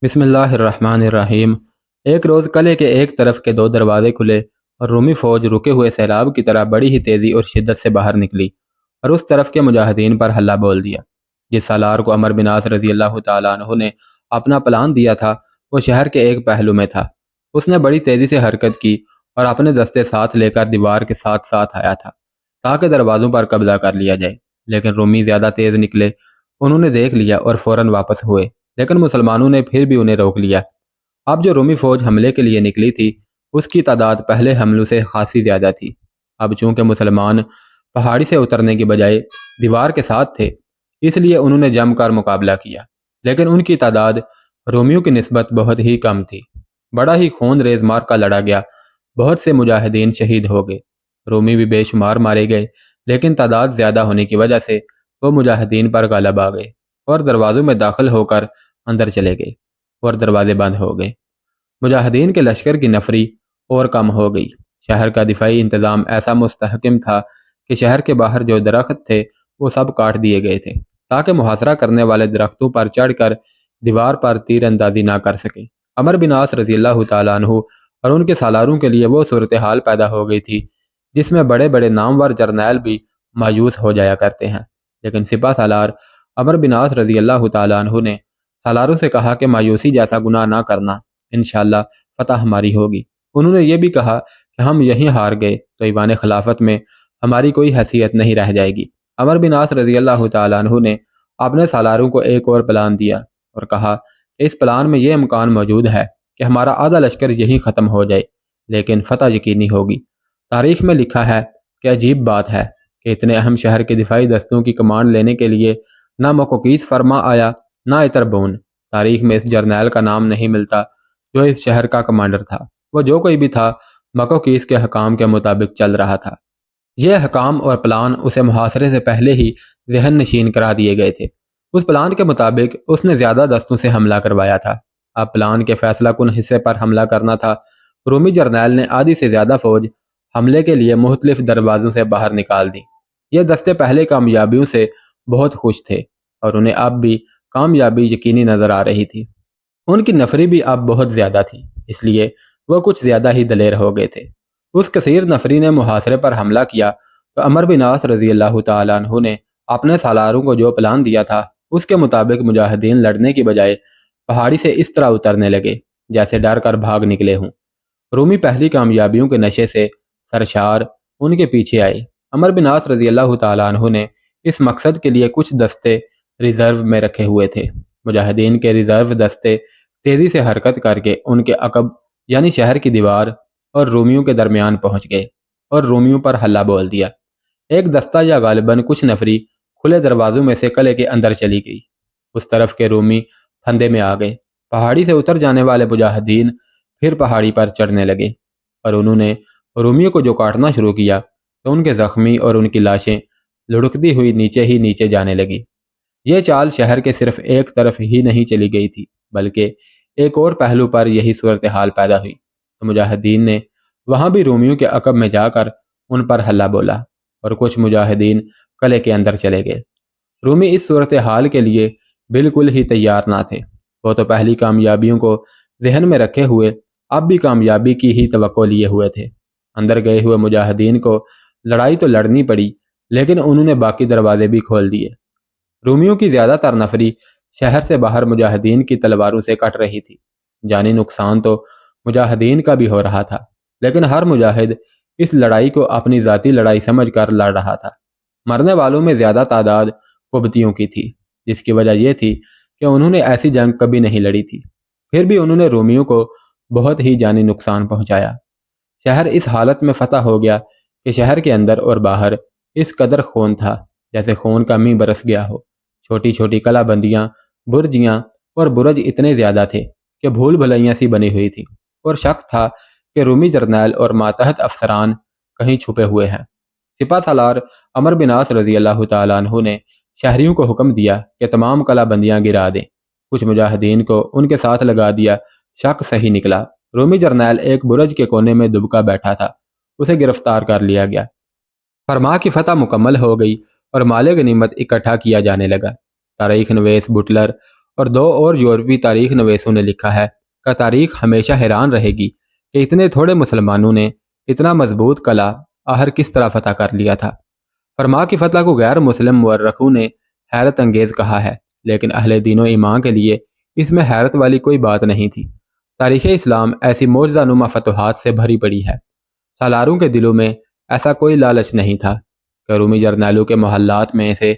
بسم اللہ الرحمن الرحیم۔ ایک روز قلعے کے ایک طرف کے دو دروازے کھلے اور رومی فوج رکے ہوئے سیلاب کی طرح بڑی ہی تیزی اور شدت سے باہر نکلی اور اس طرف کے مجاہدین پر حملہ بول دیا۔ جس سالار کو عمرو بن عاص رضی اللہ تعالیٰ عنہ نے اپنا پلان دیا تھا وہ شہر کے ایک پہلو میں تھا۔ اس نے بڑی تیزی سے حرکت کی اور اپنے دستے ساتھ لے کر دیوار کے ساتھ ساتھ آیا تھا تاکہ دروازوں پر قبضہ کر لیا جائے، لیکن رومی زیادہ تیز نکلے۔ انہوں نے دیکھ لیا اور فوراً واپس ہوئے، لیکن مسلمانوں نے پھر بھی انہیں روک لیا۔ اب جو رومی فوج حملے کے لیے نکلی تھی اس کی تعداد پہلے حملوں سے خاصی زیادہ تھی۔ اب چونکہ مسلمان پہاڑی سے اترنے کی بجائے دیوار کے ساتھ تھے، اس لیے انہوں نے جم کر مقابلہ کیا، لیکن ان کی تعداد رومیوں کی نسبت بہت ہی کم تھی۔ بڑا ہی خون ریز معرکہ لڑا گیا، بہت سے مجاہدین شہید ہو گئے، رومی بھی بے شمار مارے گئے، لیکن تعداد زیادہ ہونے کی وجہ سے وہ مجاہدین پر غالب آ گئے اور دروازوں میں داخل ہو کر اندر چلے گئے اور دروازے بند ہو گئے۔ مجاہدین کے لشکر کی نفری اور کم ہو گئی۔ شہر کا دفاعی انتظام ایسا مستحکم تھا کہ شہر کے باہر جو درخت تھے وہ سب کاٹ دیے گئے تھے تاکہ محاصرہ کرنے والے درختوں پر چڑھ کر دیوار پر تیر اندازی نہ کر سکیں۔ عمرو بن عاص رضی اللہ تعالیٰ عنہ اور ان کے سالاروں کے لیے وہ صورتحال پیدا ہو گئی تھی جس میں بڑے بڑے نامور جرنیل بھی مایوس ہو جایا کرتے ہیں، لیکن سپہ سالار عمرو بن عاص رضی اللہ تعالیٰ عنہ نے سالاروں سے کہا کہ مایوسی جیسا گناہ نہ کرنا، انشاءاللہ فتح ہماری ہوگی۔ انہوں نے یہ بھی کہا کہ ہم یہیں ہار گئے تو ایوان خلافت میں ہماری کوئی حیثیت نہیں رہ جائے گی۔ عمرو بن عاص رضی اللہ تعالیٰ عنہ نے اپنے سالاروں کو ایک اور پلان دیا اور کہا کہ اس پلان میں یہ امکان موجود ہے کہ ہمارا آدھا لشکر یہیں ختم ہو جائے، لیکن فتح یقینی ہوگی۔ تاریخ میں لکھا ہے کہ عجیب بات ہے کہ اتنے اہم شہر کے دفاعی دستوں کی کمانڈ لینے کے لیے نہ مقوقیس فرما آیا نہ اتربون۔ تاریخ میں اس جرنیل کا نام نہیں ملتا جو اس شہر کا کمانڈر تھا۔ وہ جو کوئی بھی تھا مقوقیس کے حکام کے مطابق چل رہا تھا۔ یہ حکام اور پلان اسے محاصرے سے پہلے ہی ذہن نشین کرا دیے گئے تھے۔ اس پلان کے مطابق اس نے زیادہ دستوں سے حملہ کروایا تھا۔ اب پلان کے فیصلہ کن حصے پر حملہ کرنا تھا۔ رومی جرنیل نے آدھی سے زیادہ فوج حملے کے لیے مختلف دروازوں سے باہر نکال دی۔ یہ دستے پہلے کامیابیوں سے بہت خوش تھے اور انہیں اب بھی کامیابی یقینی نظر آ رہی تھی۔ ان کی نفری بھی اب بہت زیادہ تھی، اس لیے وہ کچھ زیادہ ہی دلیر ہو گئے تھے۔ اس کثیر نفری نے محاصرے پر حملہ کیا تو عمرو بن عاص رضی اللہ تعالیٰ عنہ نے اپنے سالاروں کو جو پلان دیا تھا اس کے مطابق مجاہدین لڑنے کی بجائے پہاڑی سے اس طرح اترنے لگے جیسے ڈر کر بھاگ نکلے ہوں۔ رومی پہلی کامیابیوں کے نشے سے سرشار ان کے پیچھے آئے۔ عمرو بن عاص رضی اللہ تعالیٰ عنہ نے اس مقصد کے لیے کچھ دستے ریزرو میں رکھے ہوئے تھے۔ مجاہدین کے ریزرو دستے تیزی سے حرکت کر کے ان کے عقب یعنی شہر کی دیوار اور رومیوں کے درمیان پہنچ گئے اور رومیوں پر حملہ بول دیا۔ ایک دستہ یا غالباً کچھ نفری کھلے دروازوں میں سے قلعے کے اندر چلی گئی۔ اس طرف کے رومی پھندے میں آ گئے۔ پہاڑی سے اتر جانے والے مجاہدین پھر پہاڑی پر چڑھنے لگے اور انہوں نے رومیوں کو جو کاٹنا شروع کیا تو ان کے زخمی اور ان کی لاشیں لڑکتی ہوئی نیچے ہی نیچے جانے لگی۔ یہ چال شہر کے صرف ایک طرف ہی نہیں چلی گئی تھی بلکہ ایک اور پہلو پر یہی صورتحال پیدا ہوئی تو مجاہدین نے وہاں بھی رومیوں کے عقب میں جا کر ان پر حملہ بولا اور کچھ مجاہدین قلعے کے اندر چلے گئے۔ رومی اس صورتحال کے لیے بالکل ہی تیار نہ تھے۔ وہ تو پہلی کامیابیوں کو ذہن میں رکھے ہوئے اب بھی کامیابی کی ہی توقع لیے ہوئے تھے۔ اندر گئے ہوئے مجاہدین کو لڑائی تو لڑنی پڑی لیکن انہوں نے باقی دروازے بھی کھول دیے۔ رومیوں کی زیادہ تر نفری شہر سے باہر مجاہدین کی تلواروں سے کٹ رہی تھی۔ جانی نقصان تو مجاہدین کا بھی ہو رہا تھا، لیکن ہر مجاہد اس لڑائی کو اپنی ذاتی لڑائی سمجھ کر لڑ رہا تھا۔ مرنے والوں میں زیادہ تعداد قبطیوں کی تھی، جس کی وجہ یہ تھی کہ انہوں نے ایسی جنگ کبھی نہیں لڑی تھی، پھر بھی انہوں نے رومیوں کو بہت ہی جانی نقصان پہنچایا۔ شہر اس حالت میں فتح ہو گیا کہ شہر کے اندر اور باہر اس قدر خون تھا جیسے خون کا می برس گیا ہو۔ چھوٹی چھوٹی کلا بندیاں، برجیاں اور برج اتنے زیادہ تھے کہ بھول بھلائیاں سی بنی ہوئی تھی اور شک تھا کہ رومی جرنیل اور ماتحت افسران کہیں چھپے ہوئے ہیں۔ سپہ سالار عمرو بن عاص رضی اللہ تعالیٰ عنہ نے شہریوں کو حکم دیا کہ تمام کلا بندیاں گرا دیں۔ کچھ مجاہدین کو ان کے ساتھ لگا دیا۔ شک صحیح نکلا۔ رومی جرنیل ایک برج کے کونے میں دبکا بیٹھا تھا، اسے گرفتار کر لیا گیا۔ فرما کی فتح مکمل ہو گئی اور مال غنیمت اکٹھا کیا جانے لگا۔ تاریخ نویس بٹلر اور دو اور یورپی تاریخ نویسوں نے لکھا ہے کہ تاریخ ہمیشہ حیران رہے گی کہ اتنے تھوڑے مسلمانوں نے اتنا مضبوط قلعہ آخر کس طرح فتح کر لیا تھا۔ فرما کی فتح کو غیر مسلم مورخوں نے حیرت انگیز کہا ہے، لیکن اہل دین و ایمان کے لیے اس میں حیرت والی کوئی بات نہیں تھی۔ تاریخ اسلام ایسی معجزہ نما فتوحات سے بھری پڑی ہے۔ سالاروں کے دلوں میں ایسا کوئی لالچ نہیں تھا کہ رومی جرنیلوں کے محلات میں سے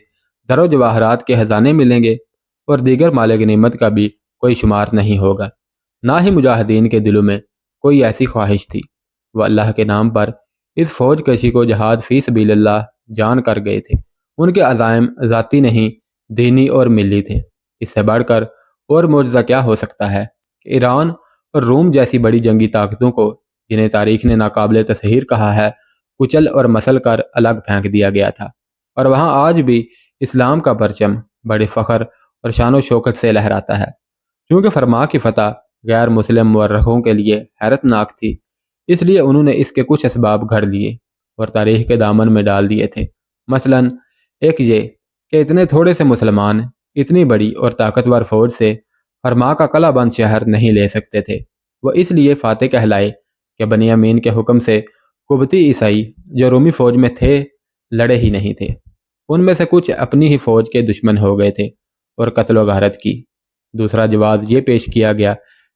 زر و جواہرات کے خزانے ملیں گے اور دیگر مال غنیمت کا بھی کوئی شمار نہیں ہوگا۔ نہ ہی مجاہدین کے دلوں میں کوئی ایسی خواہش تھی۔ وہ اللہ کے نام پر اس فوج کشی کو جہاد فی سبیل اللہ جان کر گئے تھے۔ ان کے عزائم ذاتی نہیں، دینی اور ملی تھے۔ اس سے بڑھ کر اور معجزہ کیا ہو سکتا ہے کہ ایران اور روم جیسی بڑی جنگی طاقتوں کو، جنہیں تاریخ نے ناقابل تسخیر کہا ہے، کچل اور مسل کر الگ پھینک دیا گیا تھا، اور وہاں آج بھی اسلام کا پرچم بڑے فخر اور شان و شوکت سے لہراتا ہے۔ چونکہ فرما کی فتح غیر مسلم مورخوں کے لیے حیرت ناک تھی، اس لیے انہوں نے اس کے کچھ اسباب گھڑ لیے اور تاریخ کے دامن میں ڈال دیے تھے۔ مثلا ایک یہ کہ اتنے تھوڑے سے مسلمان اتنی بڑی اور طاقتور فوج سے فرما کا قلعہ بند شہر نہیں لے سکتے تھے۔ وہ اس لیے فاتح کہلائے کہ بنیامین کے حکم سے قبطی عیسائی جو رومی فوج میں تھے لڑے ہی نہیں تھے۔ ان میں سے کچھ اپنی ہی فوج کے دشمن ہو گئے تھے اور قتل و غارت کی۔ دوسرا جواز یہ پیش کیا گیا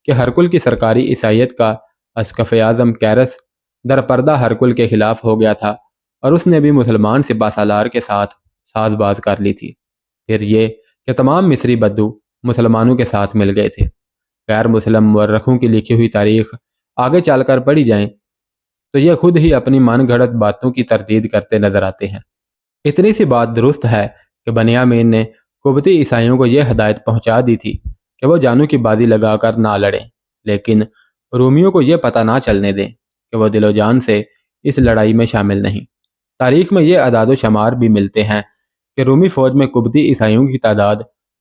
کہ ہرکل کی سرکاری عیسائیت کا اسقف اعظم کیرس در پردہ ہرکل کے خلاف ہو گیا تھا اور اس نے بھی مسلمان سپہ سالار کے ساتھ ساز باز کر لی تھی۔ پھر یہ کہ تمام مصری بدو مسلمانوں کے ساتھ مل گئے تھے۔ غیر مسلم مورخوں کی لکھی ہوئی تاریخ آگے چل کر پڑھی جائیں تو یہ خود ہی اپنی من گھڑت باتوں کی تردید کرتے نظر آتے ہیں۔ اتنی سی بات درست ہے کہ بنیامین نے قبطی عیسائیوں کو یہ ہدایت پہنچا دی تھی کہ وہ جانوں کی بازی لگا کر نہ لڑیں، لیکن رومیوں کو یہ پتہ نہ چلنے دیں کہ وہ دل و جان سے اس لڑائی میں شامل نہیں۔ تاریخ میں یہ اعداد و شمار بھی ملتے ہیں کہ رومی فوج میں قبطی عیسائیوں کی تعداد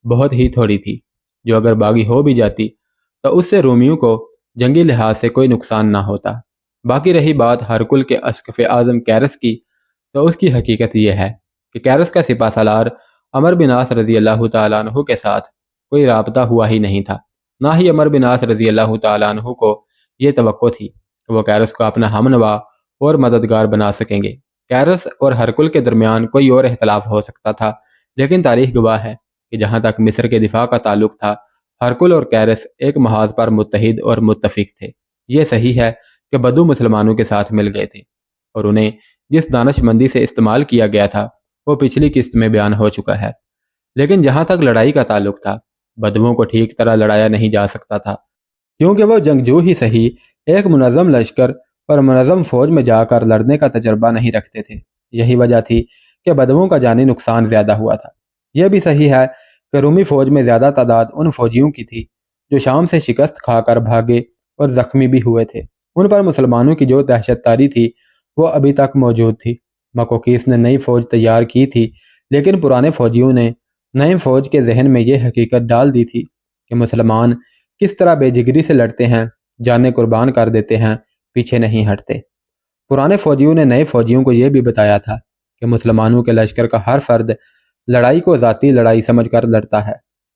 بہت ہی تھوڑی تھی، جو اگر باغی ہو بھی جاتی تو اس سے رومیوں کو جنگی لحاظ سے کوئی نقصان نہ ہوتا۔ باقی رہی بات ہرکل کے اسقف اعظم کیرس کی، تو اس کی حقیقت یہ ہے کہ کیرس کا سپہ سالار عمر بن عاص رضی اللہ تعالیٰ عنہ کے ساتھ کوئی رابطہ ہوا ہی نہیں تھا۔ نہ ہی عمر بن عاص رضی اللہ تعالیٰ عنہ کو یہ توقع تھی کہ وہ کیرس کو اپنا ہمنوا اور مددگار بنا سکیں گے۔ کیرس اور ہرکل کے درمیان کوئی اور اختلاف ہو سکتا تھا، لیکن تاریخ گواہ ہے کہ جہاں تک مصر کے دفاع کا تعلق تھا، ہرکل اور کیرس ایک محاذ پر متحد اور متفق تھے۔ یہ صحیح ہے کہ بدو مسلمانوں کے ساتھ مل گئے تھے اور انہیں جس دانش مندی سے استعمال کیا گیا تھا وہ پچھلی قسط میں بیان ہو چکا ہے، لیکن جہاں تک لڑائی کا تعلق تھا، بدوؤں کو ٹھیک طرح لڑایا نہیں جا سکتا تھا، کیونکہ وہ جنگجو ہی صحیح ایک منظم لشکر اور منظم فوج میں جا کر لڑنے کا تجربہ نہیں رکھتے تھے۔ یہی وجہ تھی کہ بدوؤں کا جانی نقصان زیادہ ہوا تھا۔ یہ بھی صحیح ہے کہ رومی فوج میں زیادہ تعداد ان فوجیوں کی تھی جو شام سے شکست کھا کر بھاگے اور زخمی بھی ہوئے تھے۔ ان پر مسلمانوں کی جو دہشت تاری تھی وہ ابھی تک موجود تھی۔ مکوکیس نے نئی فوج تیار کی تھی، لیکن پرانے فوجیوں نے نئے فوج کے ذہن میں یہ حقیقت ڈال دی تھی کہ مسلمان کس طرح بے جگری سے لڑتے ہیں، جانیں قربان کر دیتے ہیں، پیچھے نہیں ہٹتے۔ پرانے فوجیوں نے نئے فوجیوں کو یہ بھی بتایا تھا کہ مسلمانوں کے لشکر کا ہر فرد لڑائی کو ذاتی لڑائی سمجھ کر لڑتا ہے۔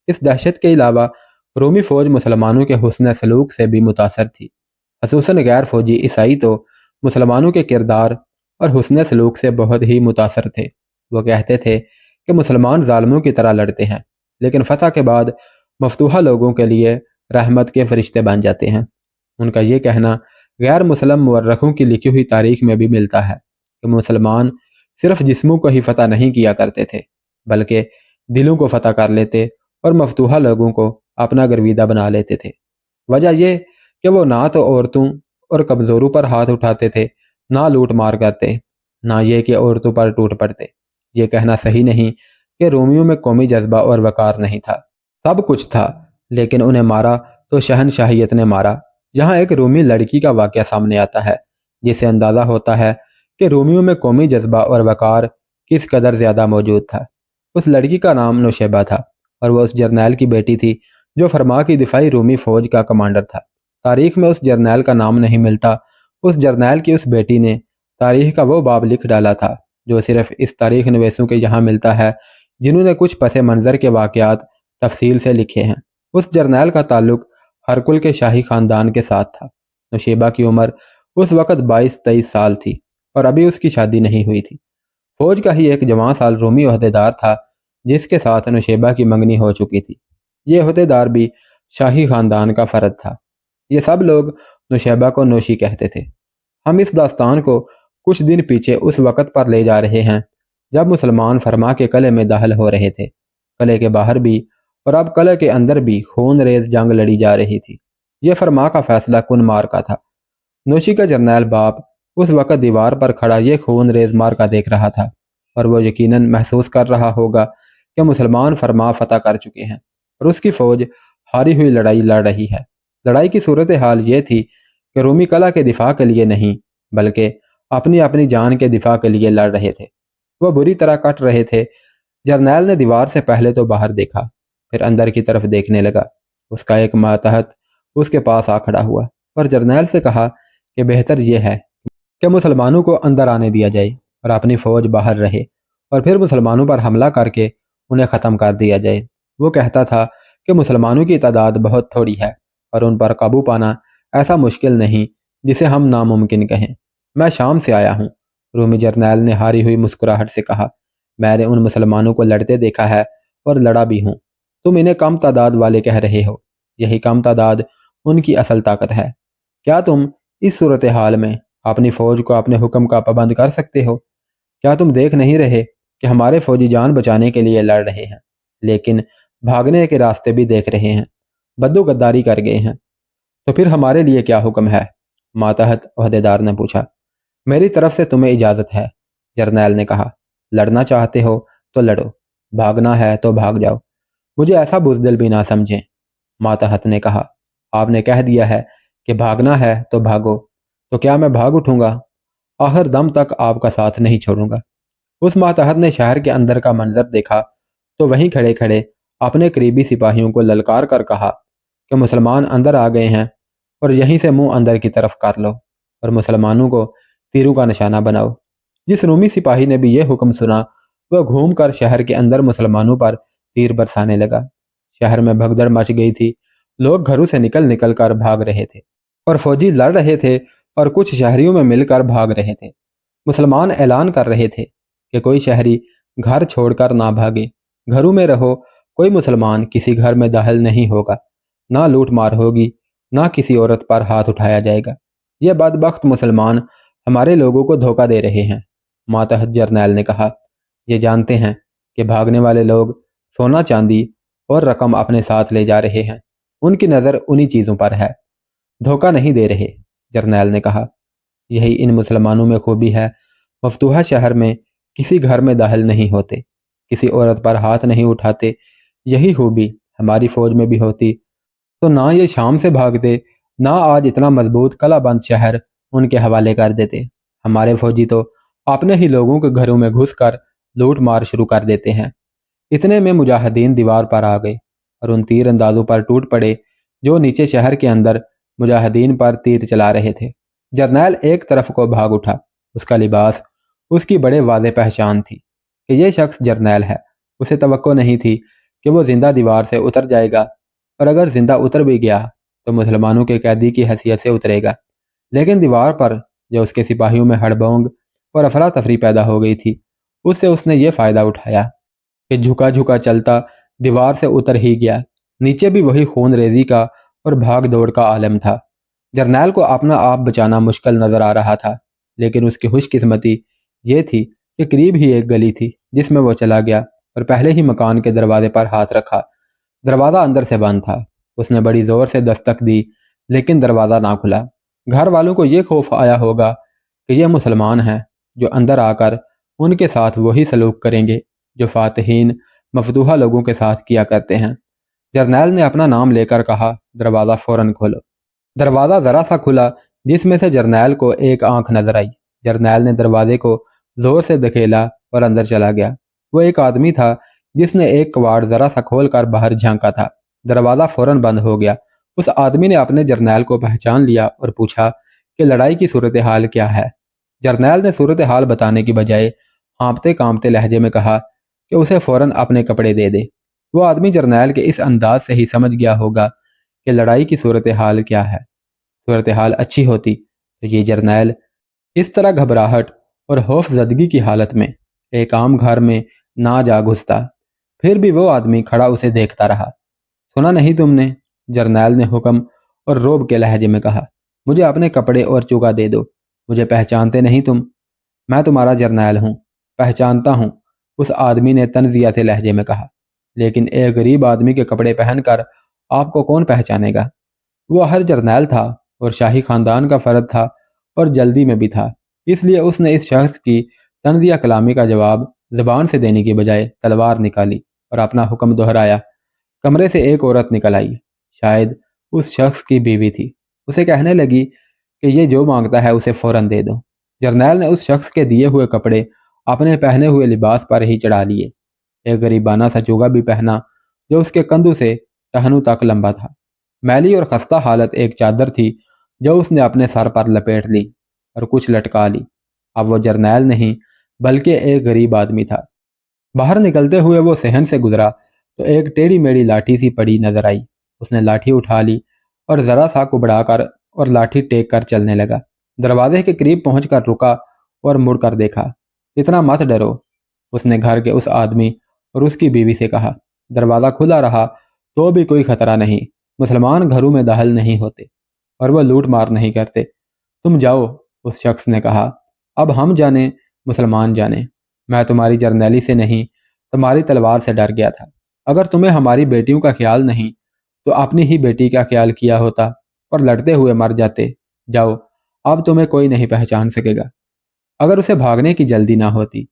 اس دہشت کے علاوہ رومی فوج مسلمانوں کے حسن سلوک سے بھی متاثر تھی، خصوصاً غیر فوجی عیسائی تو مسلمانوں کے کردار اور حسن سلوک سے بہت ہی متاثر تھے۔ وہ کہتے تھے کہ مسلمان ظالموں کی طرح لڑتے ہیں، لیکن فتح کے بعد مفتوحہ لوگوں کے لیے رحمت کے فرشتے بن جاتے ہیں۔ ان کا یہ کہنا غیر مسلم مورخوں کی لکھی ہوئی تاریخ میں بھی ملتا ہے کہ مسلمان صرف جسموں کو ہی فتح نہیں کیا کرتے تھے، بلکہ دلوں کو فتح کر لیتے اور مفتوحہ لوگوں کو اپنا گرویدہ بنا لیتے تھے۔ وجہ یہ کہ وہ نہ تو عورتوں اور کمزوروں پر ہاتھ اٹھاتے تھے، نہ لوٹ مار کرتے، نہ یہ کہ عورتوں پر ٹوٹ پڑتے۔ یہ کہنا صحیح نہیں کہ رومیوں میں قومی جذبہ اور وقار نہیں تھا، سب کچھ تھا، لیکن انہیں مارا تو شہنشاہیت نے مارا۔ جہاں ایک رومی لڑکی کا واقعہ سامنے آتا ہے جس سے اندازہ ہوتا ہے کہ رومیوں میں قومی جذبہ اور وقار کس قدر زیادہ موجود تھا۔ اس لڑکی کا نام نوشیبہ تھا اور وہ اس جرنیل کی بیٹی تھی جو فرما کی دفاعی رومی فوج کا کمانڈر تھا۔ تاریخ میں اس جرنیل کا نام نہیں ملتا۔ اس جرنیل کی اس بیٹی نے تاریخ کا وہ باب لکھ ڈالا تھا جو صرف اس تاریخ نویسوں کے یہاں ملتا ہے جنہوں نے کچھ پس منظر کے واقعات تفصیل سے لکھے ہیں۔ اس جرنیل کا تعلق ہرکل کے شاہی خاندان کے ساتھ تھا۔ نوشیبہ کی عمر اس وقت 22-23 سال تھی اور ابھی اس کی شادی نہیں ہوئی تھی۔ فوج کا ہی ایک جوان سال رومی عہدیدار تھا جس کے ساتھ نوشیبہ کی منگنی ہو چکی تھی۔ یہ عہدیدار بھی شاہی خاندان کا فرد تھا۔ یہ سب لوگ نوشیبہ کو نوشی کہتے تھے۔ ہم اس داستان کو کچھ دن پیچھے اس وقت پر لے جا رہے ہیں جب مسلمان فرما کے قلعے میں داخل ہو رہے تھے۔ قلعے کے باہر بھی اور اب قلعے کے اندر بھی خون ریز جنگ لڑی جا رہی تھی۔ یہ فرما کا فیصلہ کن مارکا تھا۔ نوشی کا جرنیل باپ اس وقت دیوار پر کھڑا یہ خون ریز مارکا دیکھ رہا تھا اور وہ یقیناً محسوس کر رہا ہوگا کہ مسلمان فرما فتح کر چکے ہیں اور اس کی فوج ہاری ہوئی لڑائی لڑ رہی ہے۔ لڑائی کی صورتحال یہ تھی کہ رومی قلعہ کے دفاع کے لیے نہیں بلکہ اپنی اپنی جان کے دفاع کے لیے لڑ رہے تھے۔ وہ بری طرح کٹ رہے تھے۔ جرنیل نے دیوار سے پہلے تو باہر دیکھا، پھر اندر کی طرف دیکھنے لگا۔ اس کا ایک ماتحت اس کے پاس آ کھڑا ہوا اور جرنیل سے کہا کہ بہتر یہ ہے کہ مسلمانوں کو اندر آنے دیا جائے اور اپنی فوج باہر رہے اور پھر مسلمانوں پر حملہ کر کے انہیں ختم کر دیا جائے۔ وہ کہتا تھا کہ مسلمانوں کی تعداد بہت تھوڑی ہے اور ان پر قابو پانا ایسا مشکل نہیں جسے ہم ناممکن کہیں۔ میں شام سے آیا ہوں، رومی جرنیل نے ہاری ہوئی مسکراہٹ سے کہا۔ میں نے ان مسلمانوں کو لڑتے دیکھا ہے اور لڑا بھی ہوں۔ تم انہیں کم تعداد والے کہہ رہے ہو، یہی کم تعداد ان کی اصل طاقت ہے۔ کیا تم اس صورتحال میں اپنی فوج کو اپنے حکم کا پابند کر سکتے ہو؟ کیا تم دیکھ نہیں رہے کہ ہمارے فوجی جان بچانے کے لیے لڑ رہے ہیں لیکن بھاگنے کے راستے بھی دیکھ رہے ہیں، بدو غداری کر گئے ہیں؟ تو پھر ہمارے لیے کیا حکم ہے؟ ماتحت عہدیدار نے پوچھا۔ میری طرف سے تمہیں اجازت ہے، جرنیل نے کہا۔ لڑنا چاہتے ہو تو لڑو، بھاگنا ہے تو بھاگ جاؤ، مجھے ایسا بزدل بھی نہ سمجھیں۔ ماتحت نے کہا، آپ نے کہہ دیا ہے کہ بھاگنا ہے تو بھاگو، تو کیا میں بھاگ اٹھوں گا؟ آخر دم تک آپ کا ساتھ نہیں چھوڑوں گا۔ اس ماتحت نے شہر کے اندر کا منظر دیکھا تو وہیں کھڑے کھڑے اپنے قریبی سپاہیوں کو للکار کر کہا کہ مسلمان اندر آ گئے ہیں اور یہیں سے منہ اندر کی طرف کر لو اور مسلمانوں کو تیروں کا نشانہ بناؤ۔ جس رومی سپاہی نے بھی یہ حکم سنا وہ گھوم کر شہر کے اندر مسلمانوں پر تیر برسانے لگا۔ شہر میں بھگدڑ مچ گئی تھی، لوگ گھروں سے نکل نکل کر بھاگ رہے تھے اور فوجی لڑ رہے تھے اور کچھ شہریوں میں مل کر بھاگ رہے تھے۔ مسلمان اعلان کر رہے تھے کہ کوئی شہری گھر چھوڑ کر نہ بھاگے، گھروں میں رہو، کوئی مسلمان کسی گھر میں داخل نہیں ہوگا، نہ لوٹ مار ہوگی، نہ کسی عورت پر ہاتھ اٹھایا جائے گا۔ یہ بدبخت مسلمان ہمارے لوگوں کو دھوکہ دے رہے ہیں، ماتحت جرنیل نے کہا۔ یہ جانتے ہیں کہ بھاگنے والے لوگ سونا چاندی اور رقم اپنے ساتھ لے جا رہے ہیں، ان کی نظر انہی چیزوں پر ہے، دھوکہ نہیں دے رہے، جرنیل نے کہا۔ یہی ان مسلمانوں میں خوبی ہے، مفتوحہ شہر میں کسی گھر میں داخل نہیں ہوتے، کسی عورت پر ہاتھ نہیں اٹھاتے۔ یہی خوبی ہماری فوج میں بھی ہوتی تو نہ یہ شام سے بھاگتے، نہ آج اتنا مضبوط قلعہ بند شہر ان کے حوالے کر دیتے۔ ہمارے فوجی تو اپنے ہی لوگوں کے گھروں میں گھس کر لوٹ مار شروع کر دیتے ہیں۔ اتنے میں مجاہدین دیوار پر آ گئے اور ان تیر اندازوں پر ٹوٹ پڑے جو نیچے شہر کے اندر مجاہدین پر تیر چلا رہے تھے۔ جرنیل ایک طرف کو بھاگ اٹھا، اس کا لباس اس کی بڑے واضح پہچان تھی کہ یہ شخص جرنیل ہے۔ اسے توقع نہیں تھی کہ وہ زندہ دیوار سے اتر جائے گا، اور اگر زندہ اتر بھی گیا تو مسلمانوں کے قیدی کی حیثیت سے اترے گا۔ لیکن دیوار پر جو اس کے سپاہیوں میں ہڑبونگ اور افراتفری پیدا ہو گئی تھی، اس سے اس نے یہ فائدہ اٹھایا کہ جھکا جھکا چلتا دیوار سے اتر ہی گیا۔ نیچے بھی وہی خون ریزی کا اور بھاگ دوڑ کا عالم تھا۔ جرنیل کو اپنا آپ بچانا مشکل نظر آ رہا تھا، لیکن اس کی خوش قسمتی یہ تھی کہ قریب ہی ایک گلی تھی جس میں وہ چلا گیا اور پہلے ہی مکان کے دروازے پر ہاتھ رکھا۔ دروازہ اندر سے بند تھا۔ اس نے بڑی زور سے دستک دی لیکن دروازہ نہ کھلا۔ گھر والوں کو یہ خوف آیا ہوگا کہ یہ مسلمان ہیں جو اندر آ کر ان کے ساتھ وہی سلوک کریں گے جو فاتحین مفتوحہ لوگوں کے ساتھ کیا کرتے ہیں۔ جرنیل نے اپنا نام لے کر کہا، دروازہ فوراً کھولو۔ دروازہ ذرا سا کھلا جس میں سے جرنیل کو ایک آنکھ نظر آئی۔ جرنیل نے دروازے کو زور سے دھکیلا اور اندر چلا گیا۔ وہ ایک آدمی تھا جس نے ایک کواڑ ذرا سا کھول کر باہر جھانکا تھا۔ دروازہ فوراً بند ہو گیا۔ اس آدمی نے اپنے جرنیل کو پہچان لیا اور پوچھا کہ لڑائی کی صورتحال کیا ہے۔ جرنیل نے صورتحال بتانے کی بجائے ہانپتے کانپتے لہجے میں کہا کہ اسے فوراً اپنے کپڑے دے دے۔ وہ آدمی جرنیل کے اس انداز سے ہی سمجھ گیا ہوگا کہ لڑائی کی صورتحال کیا ہے۔ صورتحال اچھی ہوتی تو یہ جرنیل اس طرح گھبراہٹ اور خوف زدگی کی حالت میں ایک عام گھر میں نہ جا گھستا۔ پھر بھی وہ آدمی کھڑا اسے دیکھتا رہا۔ سنا نہیں تم نے؟ جرنیل نے حکم اور روب کے لہجے میں کہا۔ مجھے اپنے کپڑے اور چوگا دے دو۔ مجھے پہچانتے نہیں تم؟ میں تمہارا جرنیل ہوں، پہچانتا ہوں، اس آدمی نے تنزیہ سے لہجے میں کہا۔ لیکن ایک غریب آدمی کے کپڑے پہن کر آپ کو کون پہچانے گا؟ وہ ہر جرنیل تھا اور شاہی خاندان کا فرد تھا اور جلدی میں بھی تھا، اس لیے اس نے اس شخص کی تنزیہ کلامی کا جواب زبان سے دینے کی بجائے تلوار نکالی اور اپنا حکم دہرایا۔ کمرے سے ایک عورت نکل آئی، شاید اس شخص کی بیوی تھی۔ اسے کہنے لگی کہ یہ جو مانگتا ہے اسے فوراً دے دو۔ جرنیل نے اس شخص کے دیے ہوئے کپڑے اپنے پہنے ہوئے لباس پر ہی چڑھا لیے، ایک غریبانہ سا چوگا بھی پہنا جو اس کے کندھوں سے ٹہنوں تک لمبا تھا۔ میلی اور خستہ حالت ایک چادر تھی جو اس نے اپنے سر پر لپیٹ لی اور کچھ لٹکا لی۔ اب وہ جرنیل نہیں بلکہ ایک غریب آدمی تھا۔ باہر نکلتے ہوئے وہ صحن سے گزرا تو ایک ٹیڑھی میڑھی لاٹھی سی پڑی نظر آئی۔ اس نے لاٹھی اٹھا لی اور ذرا سا کبڑا کر اور لاٹھی ٹیک کر چلنے لگا۔ دروازے کے قریب پہنچ کر رکا اور مڑ کر دیکھا۔ اتنا مت ڈرو، اس نے گھر کے اس آدمی اور اس کی بیوی سے کہا۔ دروازہ کھلا رہا تو بھی کوئی خطرہ نہیں، مسلمان گھروں میں داخل نہیں ہوتے اور وہ لوٹ مار نہیں کرتے۔ تم جاؤ، اس شخص نے کہا۔ اب ہم جانیں مسلمان جانیں، میں تمہاری جرنیلی سے نہیں تمہاری تلوار سے ڈر گیا تھا۔ اگر تمہیں ہماری بیٹیوں کا خیال نہیں تو اپنی ہی بیٹی کا خیال کیا ہوتا اور لڑتے ہوئے مر جاتے۔ جاؤ، اب تمہیں کوئی نہیں پہچان سکے گا۔ اگر اسے بھاگنے کی جلدی نہ ہوتی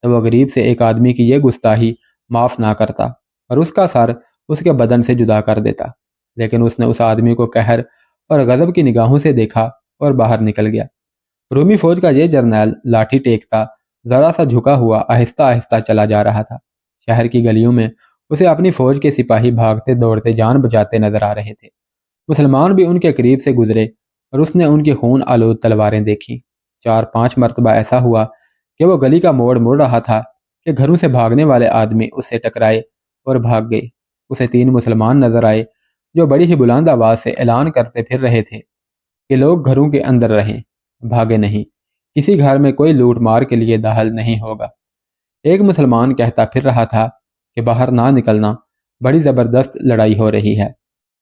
تو وہ غریب سے ایک آدمی کی یہ گستاخی معاف نہ کرتا اور اس کا سر اس کے بدن سے جدا کر دیتا، لیکن اس نے اس آدمی کو قہر اور غضب کی نگاہوں سے دیکھا اور باہر نکل گیا۔ رومی فوج کا یہ جرنیل لاٹھی ٹیکتا ذرا سا جھکا ہوا آہستہ آہستہ چلا جا رہا تھا۔ شہر کی گلیوں میں اسے اپنی فوج کے سپاہی بھاگتے دوڑتے جان بچاتے نظر آ رہے تھے۔ مسلمان بھی ان کے قریب سے گزرے اور اس نے ان کی خون آلود تلواریں دیکھی۔ 4-5 مرتبہ ایسا ہوا کہ وہ گلی کا موڑ مڑ رہا تھا کہ گھروں سے بھاگنے والے آدمی اس سے ٹکرائے اور بھاگ گئے۔ اسے 3 مسلمان نظر آئے جو بڑی ہی بلند آواز سے اعلان کرتے پھر رہے تھے کہ لوگ گھروں کے اندر رہیں، بھاگے نہیں، کسی گھر میں کوئی لوٹ مار کے لیے داخل نہیں ہوگا۔ ایک مسلمان کہتا پھر رہا تھا کہ باہر نہ نکلنا، بڑی زبردست لڑائی ہو رہی ہے،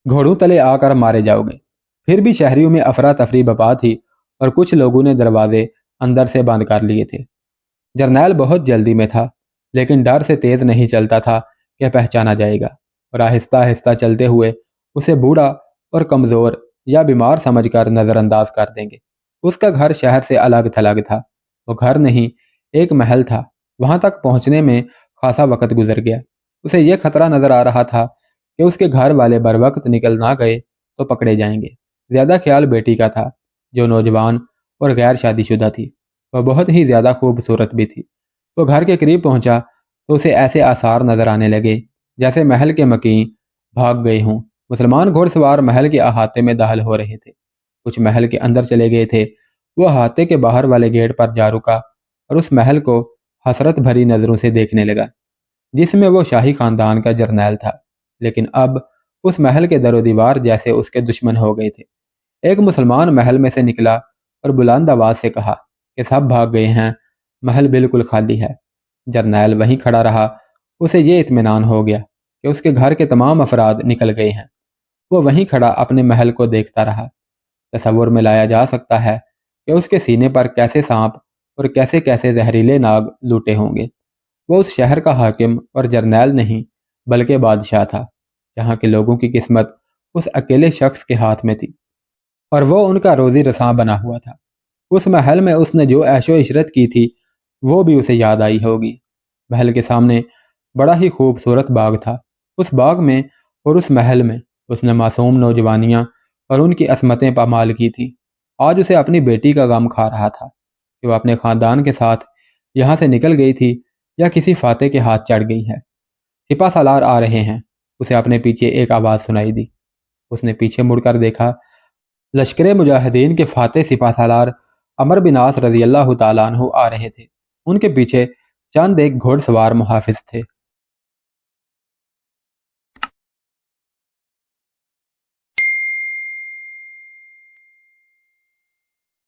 گھوڑوں تلے آ کر مارے جاؤ گے۔ پھر بھی شہریوں میں افراتفری بپا تھی اور کچھ لوگوں نے دروازے اندر سے بند کر لیے تھے۔ جرنیل بہت جلدی میں تھا، لیکن ڈر سے تیز نہیں چلتا تھا کہ پہچانا جائے گا، اور آہستہ آہستہ چلتے ہوئے اسے بوڑھا اور کمزور یا بیمار سمجھ کر نظر انداز کر دیں گے۔ اس کا گھر شہر سے الگ تھلگ تھا، وہ گھر نہیں ایک محل تھا۔ وہاں تک پہنچنے میں خاصا وقت گزر گیا۔ اسے یہ خطرہ نظر آ رہا تھا کہ اس کے گھر والے بر وقت نکل نہ گئے تو پکڑے جائیں گے۔ زیادہ خیال بیٹی کا تھا جو نوجوان اور غیر شادی شدہ تھی، وہ بہت ہی زیادہ خوبصورت بھی تھی۔ وہ گھر کے قریب پہنچا تو اسے ایسے آثار نظر آنے لگے جیسے محل کے مکین بھاگ گئے ہوں۔ مسلمان گھوڑ سوار محل کے احاطے میں داخل ہو رہے تھے، کچھ محل کے اندر چلے گئے تھے۔ وہ احاطے کے باہر والے گیٹ پر جا رکا اور اس محل کو حسرت بھری نظروں سے دیکھنے لگا جس میں وہ شاہی خاندان کا جرنیل تھا، لیکن اب اس محل کے در و دیوار جیسے اس کے دشمن ہو گئے تھے۔ ایک مسلمان محل میں سے نکلا اور بلند آواز سے کہا کہ سب بھاگ گئے ہیں، محل بالکل خالی ہے۔ جرنیل وہیں کھڑا رہا، اسے یہ اطمینان ہو گیا کہ اس کے گھر کے تمام افراد نکل گئے ہیں۔ وہ وہیں کھڑا اپنے محل کو دیکھتا رہا۔ تصور میں لایا جا سکتا ہے کہ اس کے سینے پر کیسے سانپ اور کیسے کیسے زہریلے ناگ لوٹے ہوں گے۔ وہ اس شہر کا حاکم اور جرنیل نہیں بلکہ بادشاہ تھا، جہاں کے لوگوں کی قسمت اس اکیلے شخص کے ہاتھ میں تھی اور وہ ان کا روزی رساں بنا ہوا تھا۔ اس محل میں اس نے جو عیش و عشرت کی تھی وہ بھی اسے یاد آئی ہوگی۔ محل کے سامنے بڑا ہی خوبصورت باغ تھا۔ اس باغ میں اور اس محل میں اس نے معصوم نوجوانیاں اور ان کی عصمتیں پامال کی تھی۔ آج اسے اپنی بیٹی کا غم کھا رہا تھا کہ وہ اپنے خاندان کے ساتھ یہاں سے نکل گئی تھی یا کسی فاتح کے ہاتھ چڑھ گئی ہے۔ سپہ سالار آ رہے ہیں، اسے اپنے پیچھے ایک آواز سنائی دی۔ اس نے پیچھے مڑ کر دیکھا، لشکر مجاہدین کے فاتح سپہ سالار عمر بن عاص رضی اللہ تعالیٰ عنہ آ رہے تھے۔ ان کے پیچھے چند ایک گھوڑ سوار محافظ تھے۔